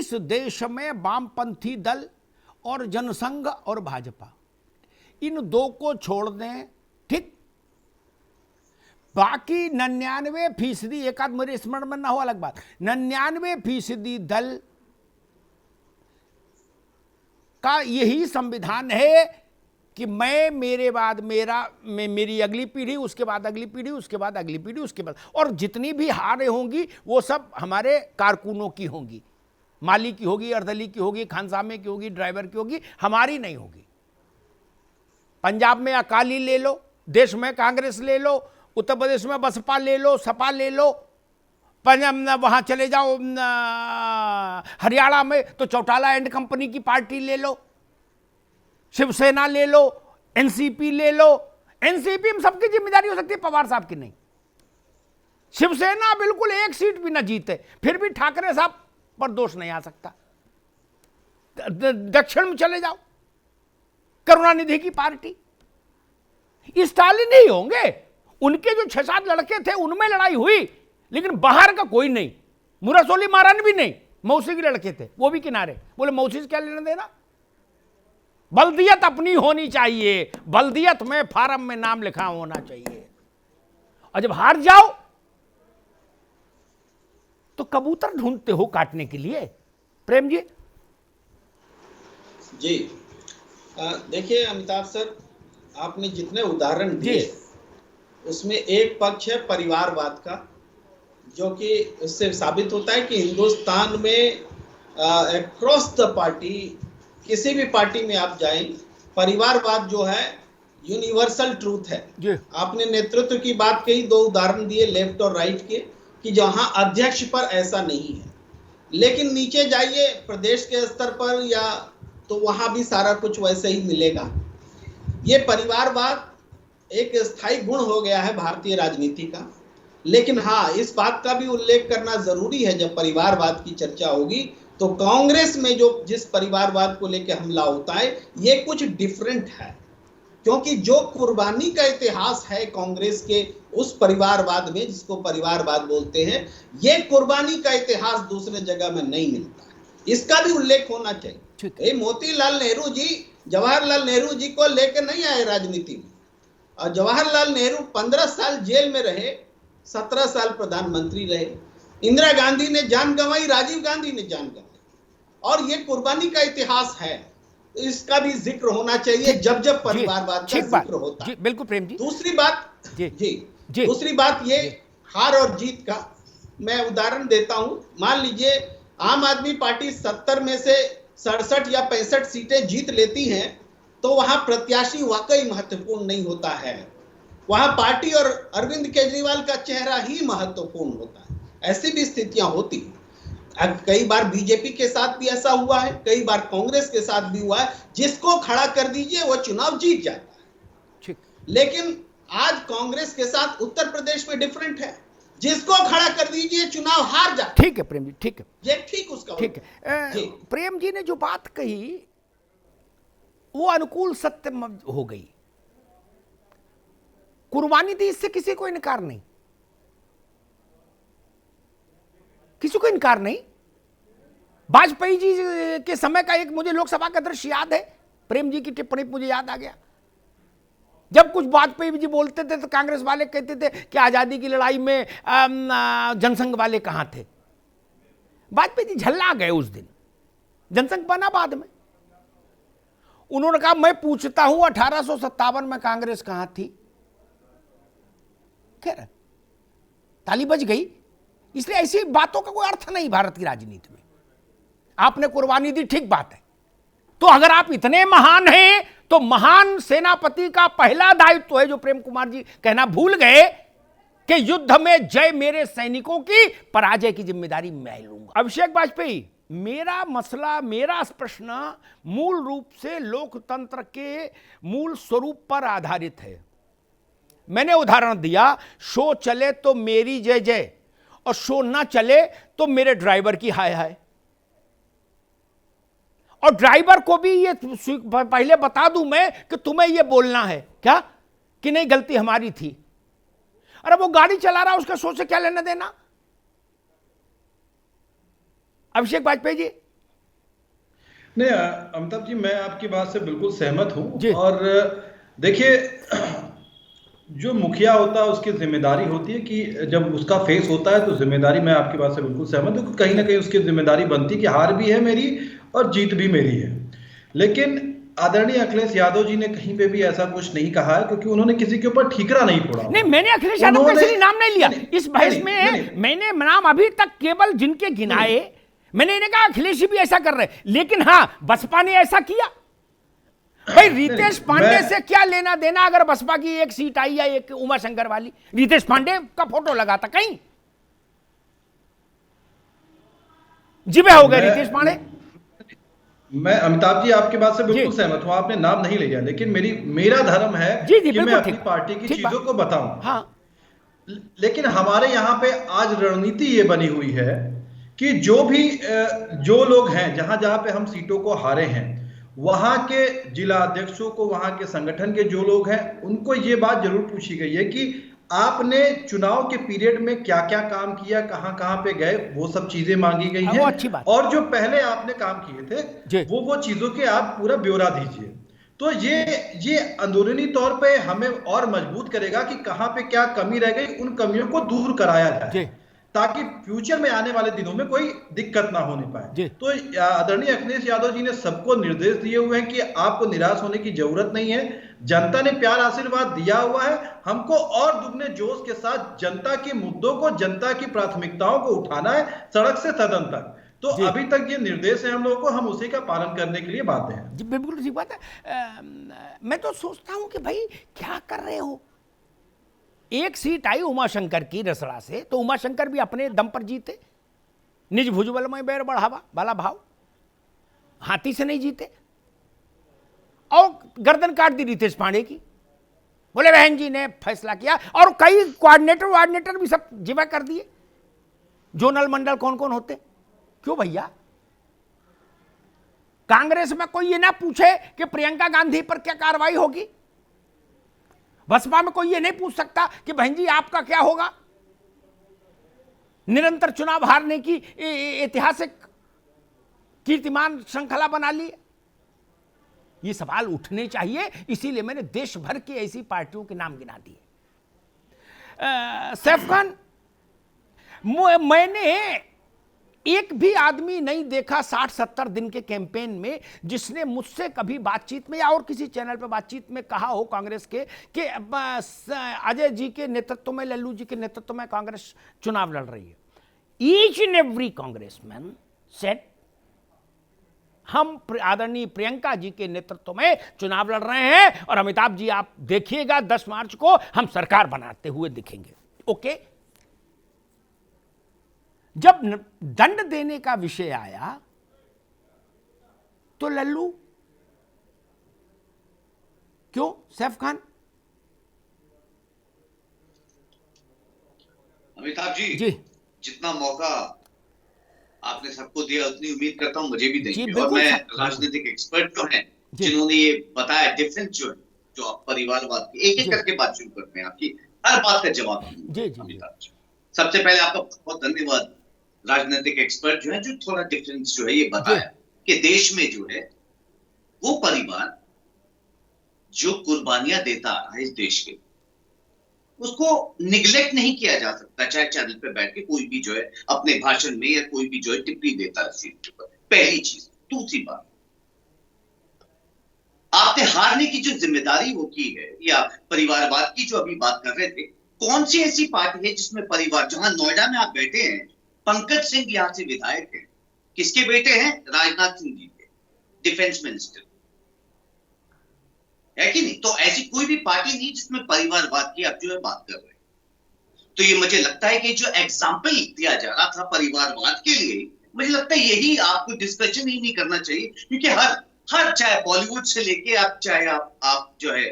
इस देश में वामपंथी दल और जनसंघ और भाजपा, इन दो को छोड़ दें, ठीक, बाकी 99%, एक आध मेरे स्मरण में ना हो अलग बात, 99% दल का यही संविधान है कि मैं, मेरे बाद मेरी अगली पीढ़ी, उसके बाद अगली पीढ़ी, उसके बाद अगली पीढ़ी, उसके बाद, और जितनी भी हारें होंगी वो सब हमारे कारकुनों की होंगी, माली की होगी, अर्दली की होगी, खानसामे की होगी, ड्राइवर की होगी, हमारी नहीं होगी। पंजाब में अकाली ले लो, देश में कांग्रेस ले लो, उत्तर प्रदेश में बसपा ले लो, सपा ले लो, पंजाब वहां चले जाओ हरियाणा में तो चौटाला एंड कंपनी की पार्टी ले लो, शिवसेना ले लो, एनसीपी ले लो। एनसीपी में सबकी जिम्मेदारी हो सकती है, पवार साहब की नहीं। शिवसेना बिल्कुल एक सीट भी ना जीते, फिर भी ठाकरे साहब पर दोष नहीं आ सकता। दक्षिण में चले जाओ, करुणानिधि की पार्टी, स्टालिन ही होंगे। उनके जो 6-7 लड़के थे उनमें लड़ाई हुई, लेकिन बाहर का कोई नहीं। मुरासोली महारानी भी नहीं, मौसी के लड़के थे, वो भी किनारे, बोले मौसी से क्या लेना देना। बल्दियत अपनी होनी चाहिए, बल्दियत में फार्म में नाम लिखा होना चाहिए। और जब हार जाओ तो कबूतर ढूंढते हो काटने के लिए। प्रेम जी। जी देखिए अमिताभ सर, आपने जितने उदाहरण दिए उसमें एक पक्ष है परिवारवाद का, जो कि इससे साबित होता है कि हिंदुस्तान में अक्रॉस द पार्टी, किसी भी पार्टी में आप जाएं, परिवारवाद जो है यूनिवर्सल ट्रूथ है। आपने नेतृत्व की बात कही, 2 उदाहरण दिए लेफ्ट और राइट के, कि जहां अध्यक्ष पर ऐसा नहीं है, लेकिन नीचे जाइए प्रदेश के स्तर पर या तो वहां भी सारा कुछ वैसे ही मिलेगा। ये परिवारवाद एक स्थायी गुण हो गया है भारतीय राजनीति का। लेकिन हाँ, इस बात का भी उल्लेख करना जरूरी है, जब परिवारवाद की चर्चा होगी तो कांग्रेस में जो जिस परिवारवाद को लेकर हमला होता है ये कुछ डिफरेंट है, क्योंकि जो कुर्बानी का इतिहास है कांग्रेस के उस परिवारवाद में, जिसको परिवारवाद बोलते हैं, ये कुर्बानी का इतिहास दूसरे जगह में नहीं मिलता है। इसका भी उल्लेख होना चाहिए। मोतीलाल नेहरू जी जवाहरलाल नेहरू जी को लेकर नहीं आए राजनीति में, और जवाहरलाल नेहरू 15 साल जेल में रहे, 17 साल प्रधानमंत्री रहे। इंदिरा गांधी ने जान गंवाई, राजीव गांधी ने जान गंवाई, और ये कुर्बानी का इतिहास है। इसका भी जिक्र होना चाहिए जब जब परिवारवाद का जिक्र होता है। बिल्कुल प्रेम जी। दूसरी बात जी दूसरी बात ये हार और जीत का मैं उदाहरण देता हूं। मान लीजिए आम आदमी पार्टी 70 में से 67 या 65 सीटें जीत लेती हैं, तो वहां प्रत्याशी वाकई महत्वपूर्ण नहीं होता है, वहां पार्टी और अरविंद केजरीवाल का चेहरा ही महत्वपूर्ण होता है। ऐसी भी स्थितियां होती हैं। कई बार बीजेपी के साथ भी ऐसा हुआ है, कई बार कांग्रेस के साथ भी हुआ है। जिसको खड़ा कर दीजिए वो चुनाव जीत जाता है। लेकिन आज कांग्रेस के साथ उत्तर प्रदेश में डिफरेंट है, जिसको खड़ा कर दीजिए चुनाव हार जाता। ठीक है प्रेम जी, ठीक है, ये ठीक उसका ठीक है। प्रेम जी ने जो बात कही वो अनुकूल सत्य हो गई। कुर्बानी दी, इससे किसी को इनकार नहीं, किसी को इनकार नहीं। वाजपेयी जी के समय का एक मुझे लोकसभा का दृश्य याद है, प्रेम जी की टिप्पणी मुझे याद आ गया। जब कुछ वाजपेयी जी बोलते थे तो कांग्रेस वाले कहते थे कि आजादी की लड़ाई में जनसंघ वाले कहां थे। वाजपेयी जी झल्ला गए उस दिन, जनसंघ बना बाद में। उन्होंने कहा मैं पूछता हूं 1857 में कांग्रेस कहां थी। खैर ताली बज गई। इसलिए ऐसी बातों का कोई अर्थ नहीं भारत की राजनीति में। आपने कुर्बानी दी, ठीक बात है। तो अगर आप इतने महान हैं तो महान सेनापति का पहला दायित्व है, जो प्रेम कुमार जी कहना भूल गए, कि युद्ध में जय मेरे सैनिकों की, पराजय की जिम्मेदारी मैं लूंगा। अभिषेक वाजपेयी, मेरा मसला, मेरा प्रश्न मूल रूप से लोकतंत्र के मूल स्वरूप पर आधारित है। मैंने उदाहरण दिया, शो चले तो मेरी जय जय, और शो ना चले तो मेरे ड्राइवर की हाय हाय। और ड्राइवर को भी ये पहले बता दूं मैं कि तुम्हें ये बोलना है क्या कि नहीं, गलती हमारी थी। अरे वो गाड़ी चला रहा, उसका शो से क्या लेना देना। अभिषेक वाजपेयी जी, नहीं अमिताभ जी, मैं आपकी बात से बिल्कुल सहमत जी। हूं। और देखिए, जो मुखिया होता है उसकी जिम्मेदारी होती है कि जब उसका फेस होता है तो जिम्मेदारी, मैं आपकी बात से बिल्कुल सहमत हूं, कहीं ना कहीं उसकी जिम्मेदारी बनती है कि हार भी है मेरी और जीत भी मेरी है। लेकिन आदरणीय अखिलेश यादव जी ने कहीं पे भी ऐसा कुछ नहीं कहा है, क्योंकि उन्होंने किसी के ऊपर ठीकरा नहीं फोड़ा नहीं, हुआ। मैंने अखिलेश यादव का उन्होंने इसलिए नाम नहीं लिया नहीं इस नहीं बहस नहीं में। नहीं, नहीं, मैंने नाम अभी तक केवल जिनके गिनाए, मैंने इन्हें कहा अखिलेश जी भी ऐसा कर रहे हैं, लेकिन हां बसपा ने ऐसा किया। भाई रितेश पांडे से क्या लेना देना अगर बसपा की एक सीट आई या एक उमाशंकर वाली? रितेश पांडे का फोटो लगा था कहीं, जिबे हो गए रितेश पांडे। मैं अमिताभ जी आपकी बात से जी बिल्कुल सहमत हूं, आपने नाम नहीं लिया, लेकिन मेरा धर्म है जी जी कि मैं बिल्कुल अपनी ठीक, पार्टी की ठीक चीजों बात। को बताऊं। हाँ लेकिन हमारे यहाँ पे आज रणनीति ये बनी हुई है कि जो भी जो लोग हैं, जहां जहां पे हम सीटों को हारे हैं, वहां के जिला अध्यक्षों को, वहां के संगठन के जो लोग हैं, उनको ये बात जरूर पूछी गई है कि आपने चुनाव के पीरियड में क्या क्या काम किया, कहां कहां पे गए, वो सब चीजें मांगी गई वो हैं। अच्छी बात और जो पहले आपने काम किए थे जी। वो चीजों के आप पूरा ब्यौरा दीजिए। तो ये अंदरूनी तौर पे हमें और मजबूत करेगा कि कहां पे क्या कमी रह गई, उन कमियों को दूर कराया जाए, जी ताकि फ्यूचर में आने वाले दिनों में कोई दिक्कत ना होने पाए। जी तो आदरणीय अखिलेश यादव जी ने सबको निर्देश दिए हुए हैं कि आपको निराश होने की जरूरत नहीं है। जनता ने प्यार आशीर्वाद दिया हुआ है, हमको और दुगने जोश के साथ जनता के मुद्दों को, जनता की प्राथमिकताओं को उठाना है, सड़क से सदन तक। तो जी अभी तक ये निर्देश है हम लोगों को, हम उसी का पालन करने के लिए बाध्य हैं। जी बिल्कुल ठीक बात है। मैं तो सोचता हूं कि भाई क्या कर रहे हो? एक सीट आई उमाशंकर की रसड़ा से, तो उमाशंकर भी अपने दम पर जीते, निज भुजबल में बैर बढ़ावा वाला भाव, हाथी से नहीं जीते। और गर्दन काट दी रितेश पांडे की, बोले बहन जी ने फैसला किया, और कई कोऑर्डिनेटर भी सब जिवा कर दिए। जोनल मंडल कौन कौन होते? क्यों भैया? कांग्रेस में कोई ये ना पूछे कि प्रियंका गांधी पर क्या कार्रवाई होगी? बसपा में कोई ये नहीं पूछ सकता कि बहन जी आपका क्या होगा? निरंतर चुनाव हारने की ऐतिहासिक कीर्तिमान श्रृंखला बना ली। ये सवाल उठने चाहिए, इसीलिए मैंने देश भर की ऐसी पार्टियों के नाम गिना दिए। सैफ खान, मैंने एक भी आदमी नहीं देखा 60-70 दिन के कैंपेन में जिसने मुझसे कभी बातचीत में या और किसी चैनल पर बातचीत में कहा हो कांग्रेस के कि अजय जी के नेतृत्व में, लल्लू जी के नेतृत्व में कांग्रेस चुनाव लड़ रही है। Each and every congressman said हम आदरणीय प्रियंका जी के नेतृत्व में चुनाव लड़ रहे हैं, और अमिताभ जी आप देखिएगा 10 मार्च को हम सरकार बनाते हुए दिखेंगे। ओके, जब दंड देने का विषय आया तो लल्लू क्यों? सैफ खान। अमिताभ जी, जी जितना मौका आपने सबको दिया उतनी उम्मीद करता हूं मुझे भी जी, देंगे। और मैं राजनीतिक एक्सपर्ट जो हैं जिन्होंने ये बताया डिफरेंस जो है, जो परिवारवाद की, एक एक करके बात शुरू करते हैं, आपकी हर बात का जवाब अमिताभ जी। सबसे पहले आपका बहुत धन्यवाद, राजनीतिक एक्सपर्ट जो है, जो थोड़ा डिफरेंस जो है ये बताया कि देश में जो है वो परिवार जो कुर्बानियां देता आ रहा है इस देश के, उसको निगलेक्ट नहीं किया जा सकता, चाहे चैनल पे बैठ के कोई भी जो है अपने भाषण में या कोई भी जो है टिप्पणी देता है सीट के ऊपर। पहली चीज। दूसरी बात, आपने हारने की जो जिम्मेदारी वो की है, या परिवारवाद की जो अभी बात कर रहे थे, कौन सी ऐसी पार्टी है जिसमें परिवार, जहां नोएडा में आप बैठे हैं, पंकज सिंह यहां से विधायक हैं, किसके बेटे हैं? राजनाथ सिंह जी के, डिफेंस मिनिस्टर, है कि नहीं? तो ऐसी कोई भी पार्टी नहीं जिसमें परिवारवाद की आप जो है बात कर रहे हैं। तो ये मुझे लगता है कि जो एग्जाम्पल दिया जा रहा था परिवारवाद के लिए, मुझे लगता है यही आपको डिस्कशन ही नहीं करना चाहिए, क्योंकि हर चाहे बॉलीवुड से लेके आप चाहे आप जो है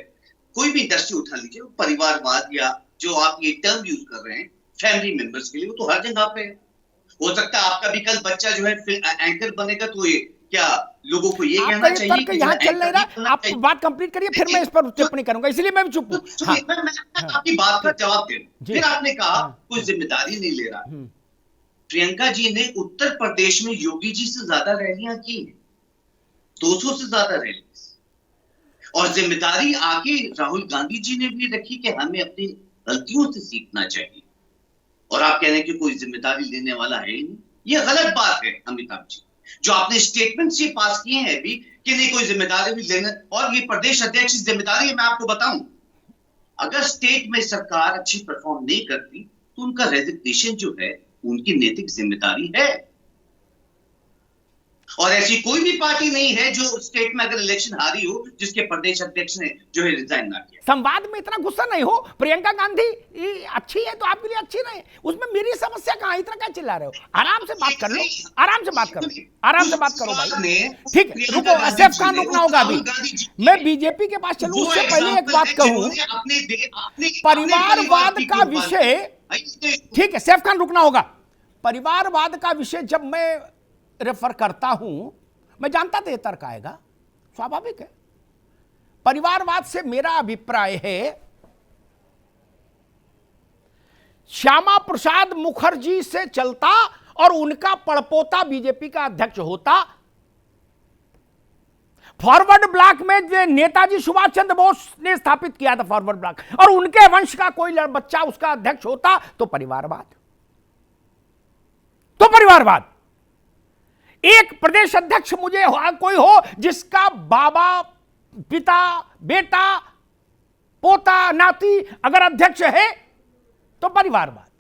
कोई भी इंडस्ट्री उठा लीजिए, परिवारवाद या जो आप ये टर्म यूज कर रहे हैं फैमिली मेंबर्स के लिए, वो तो हर जगह पे है। हो सकता है आपका भी कल बच्चा जो है एंकर बनेगा, तो ये क्या लोगों को ये कहना चाहिए कि यहाँ चल नहीं रहा? आप बात कंप्लीट करिए, फिर मैं इस पर टिप्पणी करूंगा, इसलिए मैं भी चुप हूं। मैं आपकी बात का जवाब दे रहा हूं। फिर आपने कहा कोई जिम्मेदारी नहीं ले रहा। प्रियंका जी ने उत्तर प्रदेश में योगी जी से ज्यादा रैलियां की हैं। 200 से ज्यादा रैलीज, और जिम्मेदारी आगे राहुल गांधी जी ने भी रखी कि हमें अपनी गलतियों से सीखना चाहिए, और आप कह रहे हैं कि कोई जिम्मेदारी लेने वाला है ही नहीं। ये गलत बात है अमिताभ जी, जो आपने स्टेटमेंट्स ये पास किए हैं अभी कि नहीं कोई जिम्मेदारी भी लेना, और ये प्रदेश अध्यक्ष की जिम्मेदारी है। मैं आपको बताऊं, अगर स्टेट में सरकार अच्छी परफॉर्म नहीं करती तो उनका रेजिग्नेशन जो है उनकी नैतिक जिम्मेदारी है, और ऐसी कोई भी पार्टी नहीं है जो स्टेट में अगर इलेक्शन हारी हो जिसके प्रदेश अध्यक्ष ने जो है रिजाइन ना किया। संवाद में इतना गुस्सा नहीं हो। प्रियंका गांधी अच्छी है तो आपके लिए अच्छी नहीं, उसमें मेरी समस्या कहां, इतना क्या चिल्ला रहे हो? आराम से बात कर लो, आराम से बात करो, आराम से बात करो भाई। ठीक है, रुको, सैफ खान रुकना होगा अभी। मैं बीजेपी के पास चलूं उससे पहले एक बात कहूं, परिवारवाद का विषय, ठीक है सैफ खान रुकना होगा। परिवारवाद का विषय जब मैं रेफर करता हूं, मैं जानता था ये तर्क आएगा, स्वाभाविक है। परिवारवाद से मेरा अभिप्राय है, श्यामा प्रसाद मुखर्जी से चलता और उनका पड़पोता बीजेपी का अध्यक्ष होता। फॉरवर्ड ब्लॉक में जो नेताजी सुभाष चंद्र बोस ने स्थापित किया था फॉरवर्ड ब्लॉक, और उनके वंश का कोई बच्चा उसका अध्यक्ष होता तो परिवारवाद, तो परिवारवाद। एक प्रदेश अध्यक्ष मुझे कोई हो जिसका बाबा, पिता, बेटा, पोता, नाती अगर अध्यक्ष है तो परिवारवाद।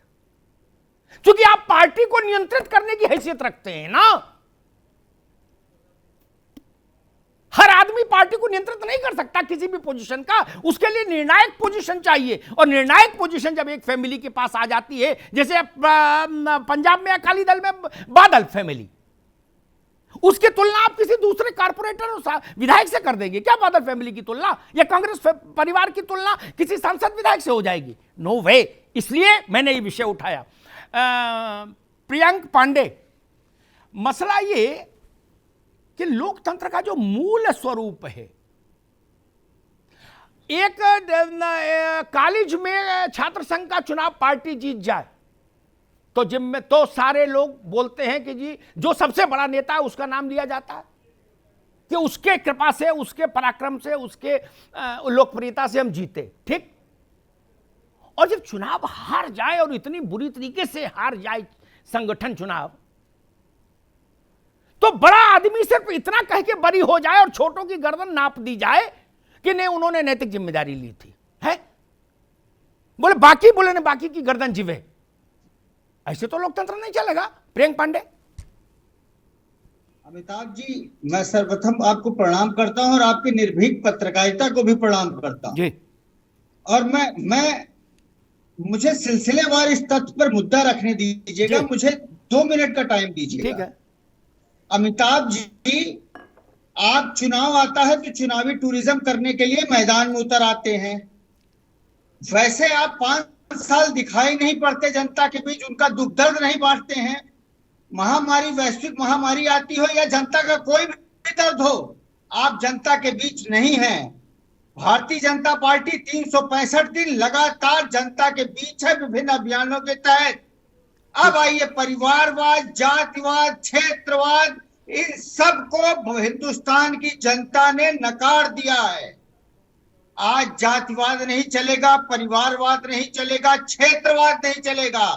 क्योंकि आप पार्टी को नियंत्रित करने की हैसियत रखते हैं ना। हर आदमी पार्टी को नियंत्रित नहीं कर सकता किसी भी पोजीशन का, उसके लिए निर्णायक पोजीशन चाहिए, और निर्णायक पोजीशन जब एक फैमिली के पास आ जाती है, जैसे पंजाब में अकाली दल में बादल फैमिली, उसकी तुलना आप किसी दूसरे कारपोरेटर और विधायक से कर देंगे क्या? बादल फैमिली की तुलना या कांग्रेस परिवार की तुलना किसी सांसद विधायक से हो जाएगी? नो वे। इसलिए मैंने ये विषय उठाया। प्रियंक पांडे, मसला ये कि लोकतंत्र का जो मूल स्वरूप है, एक कॉलेज में छात्र संघ का चुनाव पार्टी जीत जाए तो जिम्मे तो सारे लोग बोलते हैं कि जी जो सबसे बड़ा नेता है उसका नाम लिया जाता है, कि उसके कृपा से, उसके पराक्रम से, उसके लोकप्रियता से हम जीते। ठीक, और जब चुनाव हार जाए और इतनी बुरी तरीके से हार जाए संगठन चुनाव, तो बड़ा आदमी सिर्फ इतना कह के बरी हो जाए और छोटों की गर्दन नाप दी जाए कि नहीं उन्होंने नैतिक जिम्मेदारी ली थी, है बोले बाकी की गर्दन जिवे। ऐसे तो लोकतंत्र नहीं चलेगा। प्रियंक पांडे। अमिताभ जी, मैं सर्वप्रथम आपको प्रणाम करता हूं और आपकी निर्भीक पत्रकारिता को भी प्रणाम करता हूं जी। और मैं मुझे सिलसिलेवार इस तथ्य पर मुद्दा रखने दीजिएगा, मुझे 2 मिनट का टाइम दीजिएगा। ठीक है। अमिताभ जी, आप चुनाव आता है तो चुनावी टूरिज्म करने के लिए मैदान में उतर आते हैं। वैसे आप 5 साल दिखाई नहीं पड़ते जनता के बीच, उनका दुख दर्द नहीं बांटते हैं। महामारी, वैश्विक महामारी आती हो या जनता का कोई भी दर्द हो, आप जनता के बीच नहीं हैं। भारतीय जनता पार्टी 365 दिन लगातार जनता के बीच है विभिन्न अभियानों के तहत। अब आइए, परिवारवाद, जातिवाद, क्षेत्रवाद, इन सब को हिंदुस्तान की जनता ने नकार दिया है। आज जातिवाद नहीं चलेगा, परिवारवाद नहीं चलेगा, क्षेत्रवाद नहीं चलेगा।